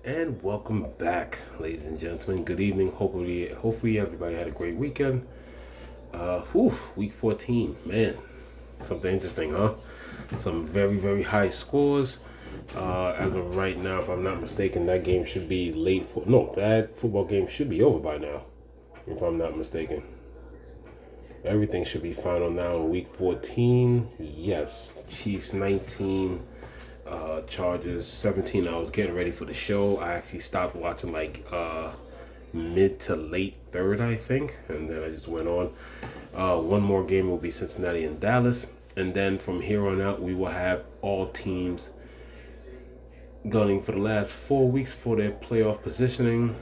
And welcome back, ladies and gentlemen. Good evening. Hopefully everybody had a great weekend. Week 14, man, something interesting, huh? Some very high scores. As of right now, if I'm not mistaken, that game should be late for no, that football game should be over by now, if I'm not mistaken. Everything should be final now in week 14. Yes, Chiefs 19, Chargers 17. I was getting ready for the show. I actually stopped watching like mid to late third, I think, and then I just went on. One more game will be Cincinnati and Dallas, and then from here on out, we will have all teams gunning for the last 4 weeks for their playoff positioning.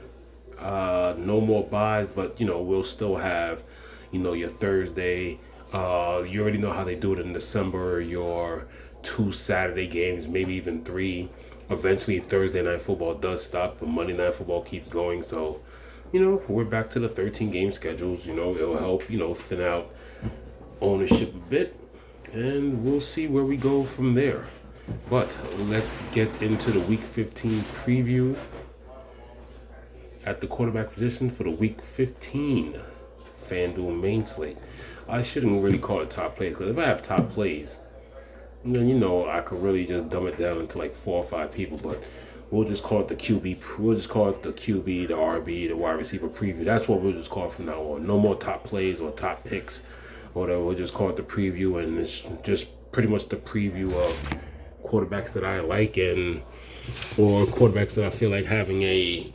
No more buys, but we'll still have, your Thursday. You already know how they do it in December. Your 2 Saturday games, maybe even three. Eventually, Thursday night football does stop, but Monday night football keeps going. So, we're back to the 13 game schedules. It'll help, thin out ownership a bit, and we'll see where we go from there. But let's get into the Week 15 preview at the quarterback position for the Week 15 FanDuel main slate. I shouldn't really call it top plays, because if I have top plays, then I could really just dumb it down into like 4 or 5 people. But we'll just call it the QB. We'll just call it the QB, the RB, the wide receiver preview. That's what we'll just call it from now on. No more top plays or top picks or whatever. We'll just call it the preview, and it's just pretty much the preview of quarterbacks that I like or quarterbacks that I feel like having a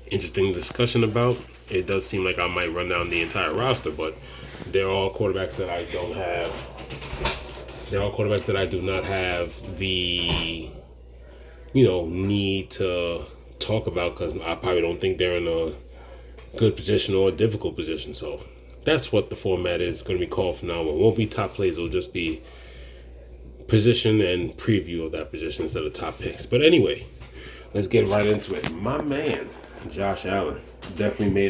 interesting discussion about. It does seem like I might run down the entire roster, but they're all quarterbacks that I don't have. They're all quarterbacks that I do not have the need to talk about, because I probably don't think they're in a good position or a difficult position. So that's what the format is going to be called from now on. It won't be top plays. It'll just be position and preview of that position instead of top picks. But anyway, let's get right into it. My man, Josh Allen, definitely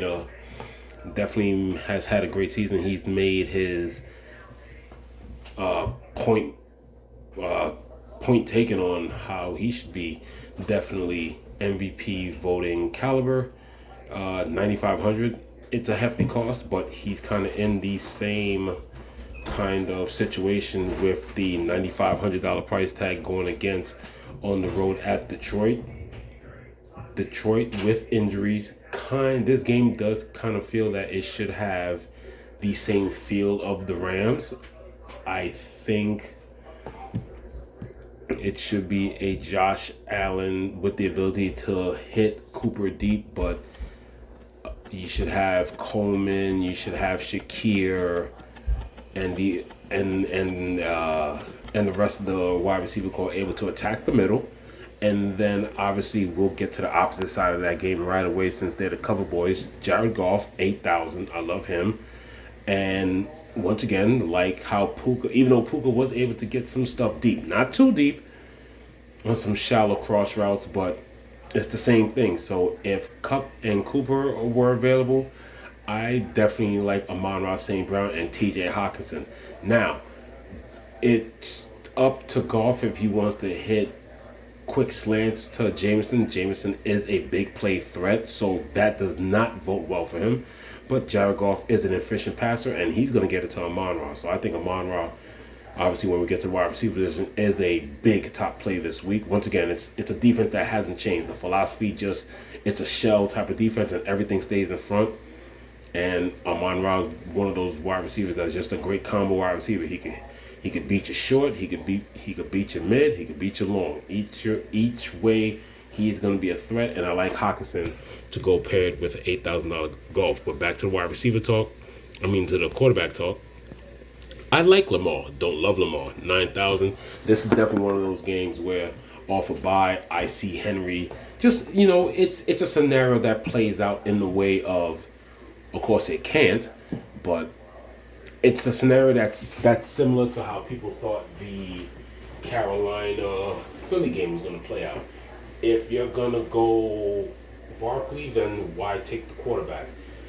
has had a great season. He's made his point taken on how he should be definitely MVP voting caliber. 9,500. It's a hefty cost, but he's kind of in the same kind of situation with the $9,500 price tag going against on the road at Detroit. Detroit with injuries. This game does kind of feel that it should have the same feel of the Rams. I think it should be a Josh Allen with the ability to hit Cooper deep, but you should have Coleman, you should have Shakir, and the rest of the wide receiver core able to attack the middle. And then obviously we'll get to the opposite side of that game right away, since they're the cover boys. Jared Goff, 8,000. I love him. And once again, like how Puka, even though Puka was able to get some stuff deep, not too deep, on some shallow cross routes, but it's the same thing. So if Cup and Cooper were available, I definitely like Amon-Ra St. Brown and TJ Hawkinson. Now, it's up to Goff if he wants to hit quick slants to Jameson. Jameson is a big play threat, so that does not vote well for him. But Jared Goff is an efficient passer, and he's going to get it to Amon-Ra. So I think Amon-Ra, obviously when we get to the wide receiver position, is a big top play this week. Once again, it's a defense that hasn't changed. The philosophy it's a shell type of defense, and everything stays in front. And Amon-Ra is one of those wide receivers that's just a great combo wide receiver. He could beat you short. He could beat you mid. He could beat you long. Each way, he's going to be a threat. And I like Hawkinson to go paired with an $8,000 Golf. But back to the wide receiver talk. To the quarterback talk. I like Lamar. Don't love Lamar. 9,000. This is definitely one of those games where off a bye, I see Henry. Just it's a scenario that plays out in the way of course, it can't, but it's a scenario that's similar to how people thought the Carolina Philly game was going to play out. If you're going to go Barkley, then why take the quarterback?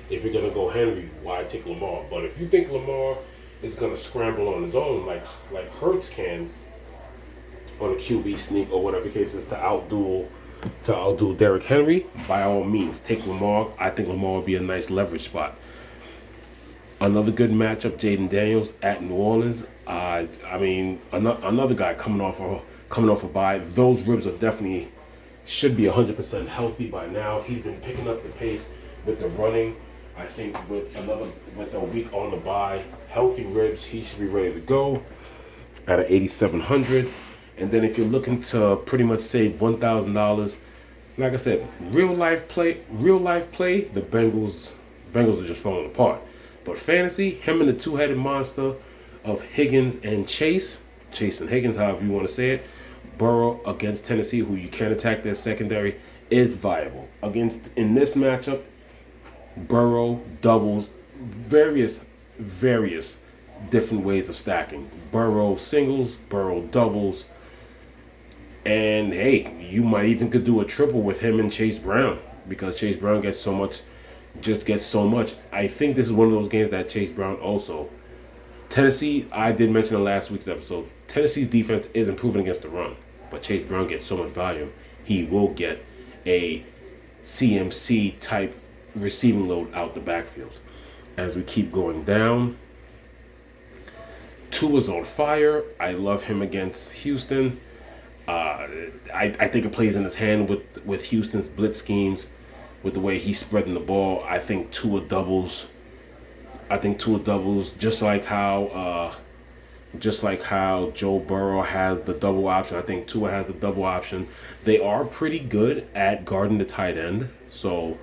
If you're going to go Henry, why take Lamar? But if you think Lamar is going to scramble on his own like Hurts can on a QB sneak or whatever the case is to outduel to outdo Derrick Henry, by all means, take Lamar. I think Lamar would be a nice leverage spot. Another good matchup, Jaden Daniels at New Orleans. I mean, another guy coming off a bye. Those ribs are definitely should be 100% healthy by now. He's been picking up the pace with the running. I think with a week on the bye, healthy ribs, he should be ready to go at an 8,700. And then if you're looking to pretty much save $1,000, like I said, real life play, the Bengals are just falling apart. But fantasy, him and the two-headed monster of Higgins and Chase and Higgins, however you want to say it, Burrow against Tennessee, who you can attack their secondary, is viable. In this matchup, Burrow doubles various different ways of stacking. Burrow singles, Burrow doubles, and hey, you might even could do a triple with him and Chase Brown because Chase Brown gets so much. I think this is one of those games that Chase Brown also. Tennessee, I did mention in last week's episode, Tennessee's defense is improving against the run, but Chase Brown gets so much volume, he will get a CMC type receiving load out the backfield. As we keep going down, Tua's on fire. I love him against Houston. I think it plays in his hand with Houston's blitz schemes, with the way he's spreading the ball. I think Tua doubles. Just like how Joe Burrow has the double option. I think Tua has the double option. They are pretty good at guarding the tight end. So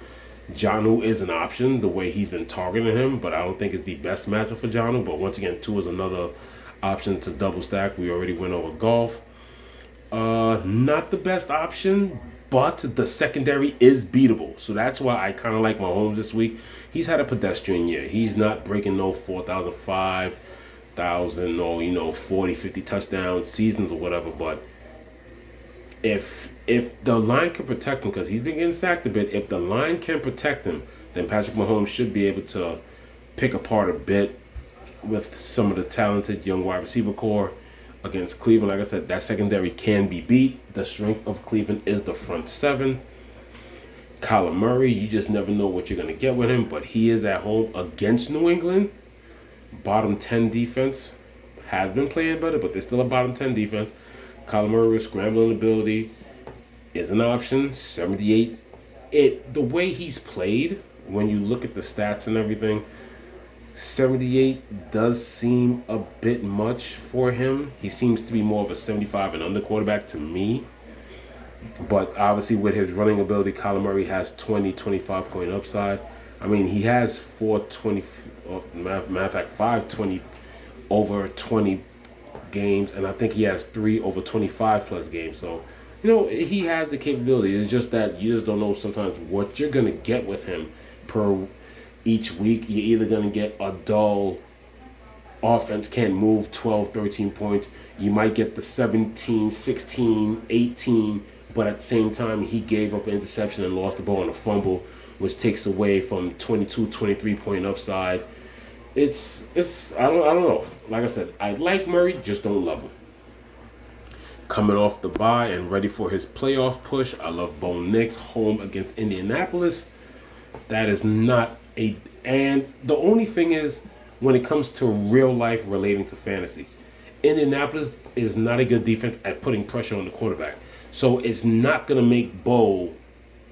Jonnu is an option, the way he's been targeting him, but I don't think it's the best matchup for Jonnu. But once again, Tua is another option to double stack. We already went over Goff. Not the best option, but the secondary is beatable. So that's why I kind of like Mahomes this week. He's had a pedestrian year. He's not breaking no 4,000, 5,000, or 40, 50 touchdown seasons or whatever. But if the line can protect him, because he's been getting sacked a bit, if the line can protect him, then Patrick Mahomes should be able to pick apart a bit with some of the talented young wide receiver core against Cleveland. Like I said, that secondary can be beat. The strength of Cleveland is the front seven. Kyler Murray, you just never know what you're going to get with him, but he is at home against New England. Bottom 10 defense. Has been playing better, but they're still a bottom 10 defense. Kyler Murray's scrambling ability is an option. 78. The way he's played, when you look at the stats and everything, 78 does seem a bit much for him. He seems to be more of a 75 and under quarterback to me. But obviously with his running ability, Kyler Murray has 25 point upside. I mean, he has 520 over 20 games, and I think he has 3 over 25 plus games. So, he has the capability. It's just that you just don't know sometimes what you're going to get with him per each week. You're either going to get a dull offense, can't move 12, 13 points. You might get the 17, 16, 18, but at the same time, he gave up an interception and lost the ball on a fumble, which takes away from 22, 23 point upside. It's I don't know. Like I said, I like Murray, just don't love him. Coming off the bye and ready for his playoff push, I love Bo Nix home against Indianapolis. That is not and the only thing is, when it comes to real life relating to fantasy, Indianapolis is not a good defense at putting pressure on the quarterback. So it's not going to make Bo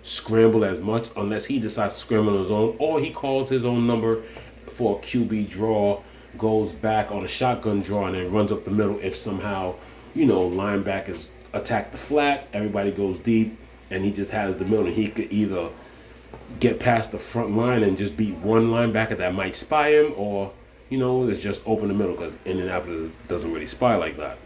scramble as much unless he decides to scramble on his own, or he calls his own number for a QB draw, goes back on a shotgun draw, and then runs up the middle. If somehow, linebackers attack the flat, everybody goes deep, and he just has the middle, and he could either get past the front line and just beat one linebacker that might spy him, or, it's just open the middle, because Indianapolis doesn't really spy like that.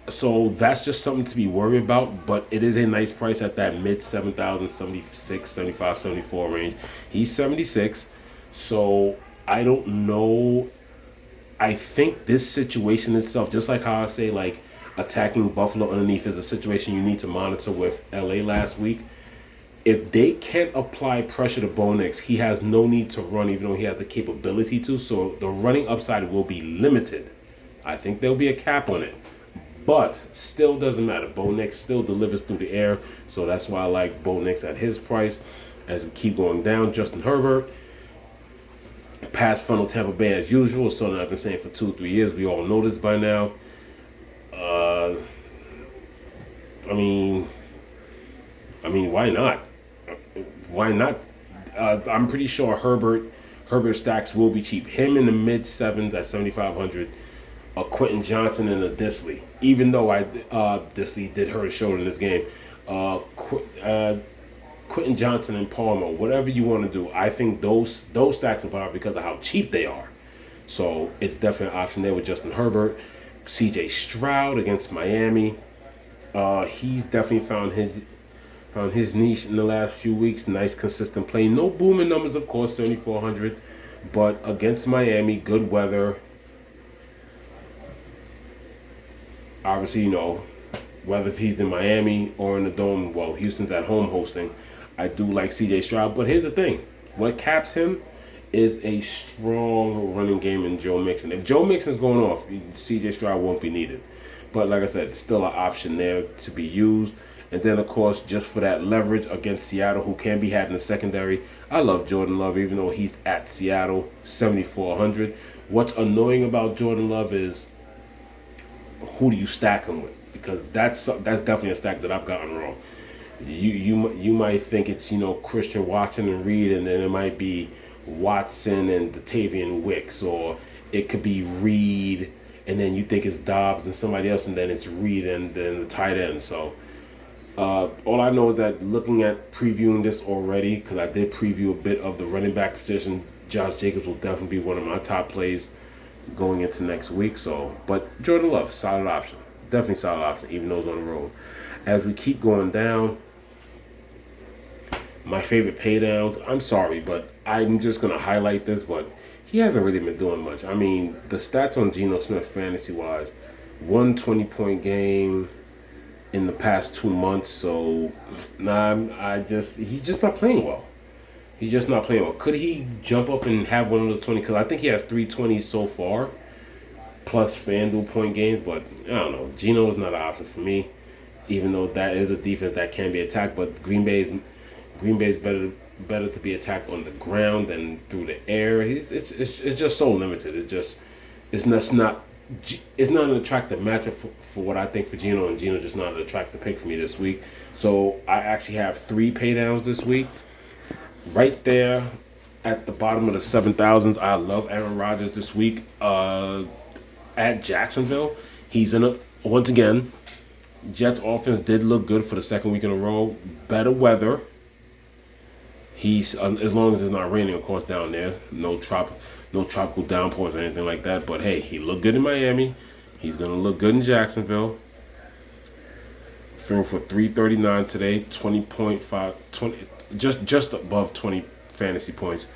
So that's just something to be worried about, but it is a nice price at that mid 7,000, 76, 75, 74 range. He's 76, so I don't know. I think this situation itself, just like how I say, like, attacking Buffalo underneath is a situation you need to monitor with LA last week. If they can't apply pressure to Bo Nix, he has no need to run, even though he has the capability to, so the running upside will be limited. I think there'll be a cap on it. But still doesn't matter. Bo Nix still delivers through the air, so that's why I like Bo Nix at his price. As we keep going down, Justin Herbert, pass funnel Tampa Bay as usual. Something I've been saying for 2-3 years. We all know this by now. I mean, why not? Why not? I'm pretty sure Herbert stacks will be cheap. Him in the mid sevens at 7,500. A Quentin Johnson and a Disley. Even though Disley did hurt his shoulder in this game. Quentin Johnson and Palmer, whatever you want to do, I think those stacks are fine because of how cheap they are. So it's definitely an option there with Justin Herbert. C.J. Stroud against Miami. He's definitely found his niche in the last few weeks. Nice consistent play. No booming numbers, of course, 7,400. But against Miami, good weather. Obviously, whether if he's in Miami or in the Dome, well, Houston's at home hosting. I do like C.J. Stroud, but here's the thing. What caps him is a strong running game in Joe Mixon. If Joe Mixon's going off, C.J. Stroud won't be needed. But like I said, still an option there to be used. And then, of course, just for that leverage against Seattle, who can be had in the secondary, I love Jordan Love, even though he's at Seattle, 7,400. What's annoying about Jordan Love is who do you stack him with? Because that's definitely a stack that I've gotten wrong. You might think it's Christian Watson and Reed, and then it might be Watson and Datavian Wicks, or it could be Reed, and then you think it's Dobbs and somebody else, and then it's Reed and then the tight end. So all I know is that looking at previewing this already, because I did preview a bit of the running back position, Josh Jacobs will definitely be one of my top plays going into next week. So, but Jordan Love, solid option. Definitely solid option, even though it's on the road. As we keep going down, my favorite pay downs, I'm sorry, but I'm just going to highlight this, but he hasn't really been doing much. I mean, the stats on Geno Smith fantasy-wise, 120-point game in the past 2 months, so he's just not playing well. He's just not playing well. Could he jump up and have one of the 20? Because I think he has 320s so far, plus FanDuel point games. But I don't know. Geno is not an option for me, even though that is a defense that can be attacked. But Green Bay's better to be attacked on the ground than through the air. It's just so limited. It's not an attractive matchup for what I think for Geno, and Geno just not an attractive pick for me this week. So I actually have 3 pay downs this week. Right there at the bottom of the 7,000s, I love Aaron Rodgers this week at Jacksonville. He's once again, Jets offense did look good for the second week in a row. Better weather. He's as long as it's not raining, of course, down there. No tropical downpours or anything like that. But hey, he looked good in Miami. He's gonna look good in Jacksonville. Threw for 339 today, 20.5, just above 20 fantasy points.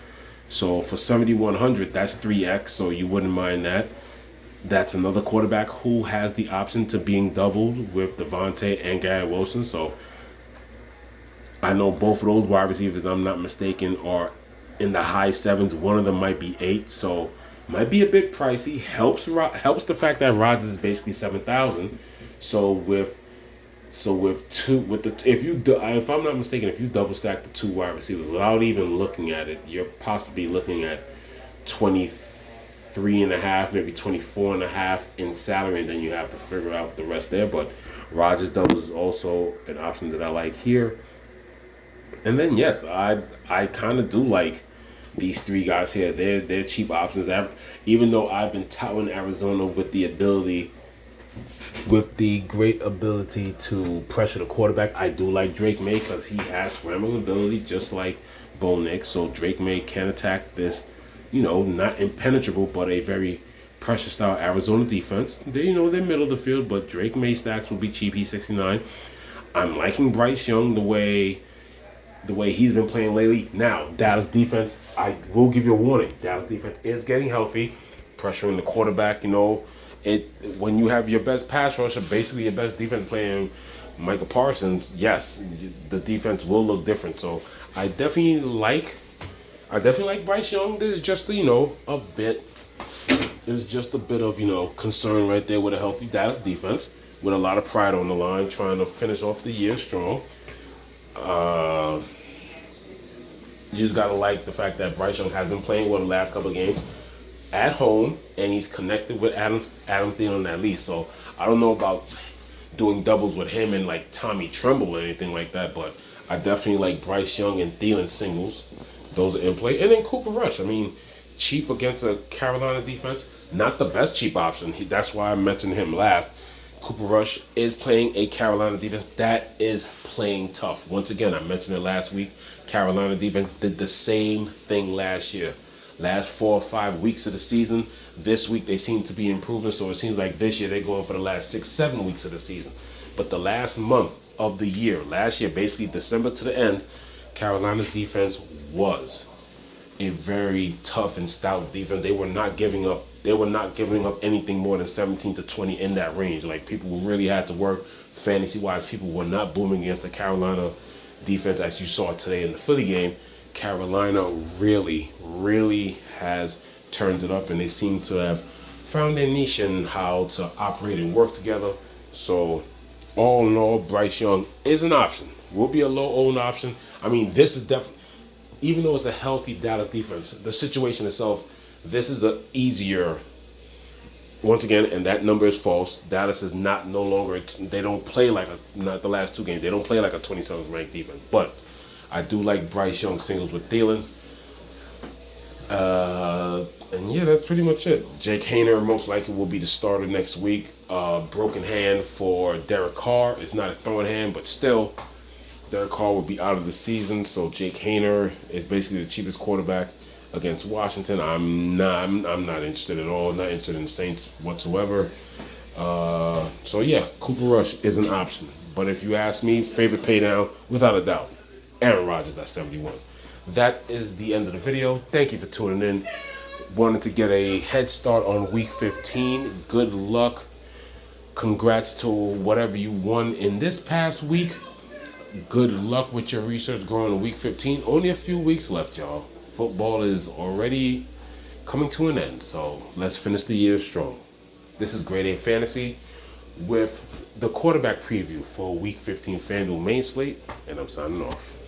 So for 7,100, that's 3x. So you wouldn't mind that. That's another quarterback who has the option to being doubled with Devontae and Garrett Wilson. So I know both of those wide receivers, I'm not mistaken, are in the high 7s. One of them might be 8, so might be a bit pricey. Helps the fact that Rodgers is basically 7,000. If I'm not mistaken, if you double stack the 2 wide receivers without even looking at it, you're possibly looking at 23.5, maybe 24.5 in salary, and then you have to figure out the rest there. But Rodgers doubles is also an option that I like here. And then yes, I kind of do like these 3 guys here. They're cheap options. Even though I've been touting Arizona with the great ability to pressure the quarterback, I do like Drake May because he has scrambling ability just like Bo Nix. So Drake May can attack this, not impenetrable, but a very pressure style Arizona defense. They're middle of the field, but Drake May stacks will be cheap. He's 69. I'm liking Bryce Young the way he's been playing lately. Now, Dallas defense, I will give you a warning. Dallas defense is getting healthy, pressuring the quarterback. When you have your best pass rusher, basically your best defense playing Micah Parsons, yes, the defense will look different. So I definitely like Bryce Young. There's just a bit of concern right there with a healthy Dallas defense. with a lot of pride on the line, trying to finish off the year strong. You just gotta like the fact that Bryce Young has been playing well the last couple of games at home, and he's connected with Adam Thielen at least. So I don't know about doing doubles with him and like Tommy Tremble or anything like that, but I definitely like Bryce Young and Thielen singles. Those are in play. And then Cooper Rush. I mean, cheap against a Carolina defense, not the best cheap option. That's why I mentioned him last. Cooper Rush is playing a Carolina defense that is playing tough. Once again, I mentioned it last week. Carolina defense did the same thing last year. Last 4 or 5 weeks of the season, this week they seem to be improving. So it seems like this year they're going for the last 6, 7 weeks of the season. But the last month of the year, last year, basically December to the end, Carolina's defense was a very tough and stout defense. They were not giving up. They were not giving up anything more than 17 to 20 in that range. Like, people really had to work fantasy-wise. People were not booming against the Carolina defense as you saw today in the Philly game. Carolina really, really has turned it up, and they seem to have found their niche in how to operate and work together. So, all in all, Bryce Young is an option. Will be a low-owned option. I mean, this is definitely, even though it's a healthy Dallas defense, the situation itself, this is the easier, once again, and that number is false. Dallas is no longer, they don't play like not the last 2 games, they don't play like a 27th ranked defense. But I do like Bryce Young singles with Thielen. And yeah, that's pretty much it. Jake Haener most likely will be the starter next week. Broken hand for Derek Carr. It's not a throwing hand, but still, Derek Carr will be out of the season. So Jake Haener is basically the cheapest quarterback against Washington. I'm not interested at all. Not interested in the Saints whatsoever. So yeah, Cooper Rush is an option. But if you ask me, favorite pay down, without a doubt, Aaron Rodgers at 71. That is the end of the video. Thank you for tuning in. Wanted to get a head start on week 15. Good luck. Congrats to whatever you won in this past week. Good luck with your research going to week 15. Only a few weeks left, y'all. Football is already coming to an end, so let's finish the year strong. This is Grade A Fantasy with the quarterback preview for week 15 FanDuel main slate, and I'm signing off.